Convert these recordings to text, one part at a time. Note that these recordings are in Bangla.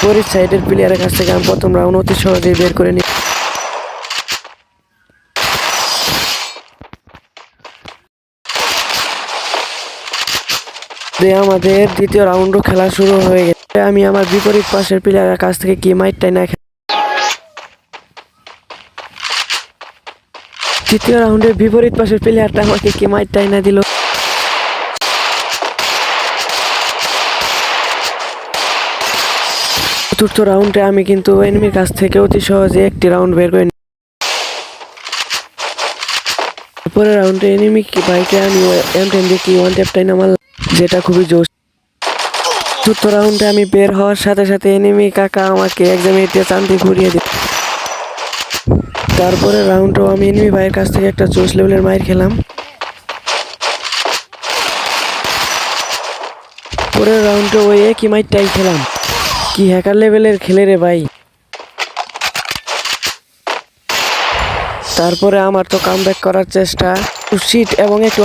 পরের সাইডের প্লেয়ারের কাছ থেকে আমি প্রথম রাউন্ড অতি সহজেই বের করে নিই। আমাদের দ্বিতীয় রাউন্ডও খেলা শুরু হয়ে গেছে। আমি আমার বিপরীত পাশের প্লেয়ারের কাছ থেকে কি মাইরটাই না তৃতীয় রাউন্ডে বিপরীত পাশের প্লেয়ারটা আমাকে কি মাইরটাই না দিল। চতুর্থ রাউন্ডে আমি কিন্তু এনিমির কাছ থেকে অতি সহজে একটি রাউন্ড বের করে নিই। পরের রাউন্ডে এনিমি বাইকে আমি M10 দিয়ে কি ওয়ান ট্যাপটাই নামাল, যেটা খুবই জোশ। চতুর্থ রাউন্ডে আমি বের হওয়ার সাথে সাথে এনিমি কাকা আমাকে এক্সামিট দিয়ে চান্দি ঘুরিয়ে দিল। তারপরে রাউন্ডও আমি এনিমি ভাইয়ের কাছ থেকে একটা জোশ লেভেলের মাইর খেলাম। পরের রাউন্ডে ওই একই মাইরটাই খেলাম। কি হ্যাকার লেভেলের খেলে রে ভাই। তারপরে আমার তো কামব্যাক করার চেষ্টা, শিট এবং একটু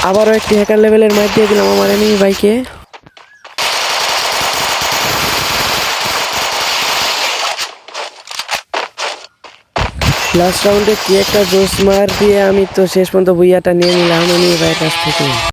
আবারও একটি হ্যাকার লেভেলের মাইর দিয়ে দিলাম আমার এনিমি ভাইকে। লাস্ট রাউন্ডে কি একটা জোস মার দিয়ে আমি তো শেষ পর্যন্ত বুইয়াটা নিয়ে নিলাম এনিমি ভাইয়ের কাছ থেকে।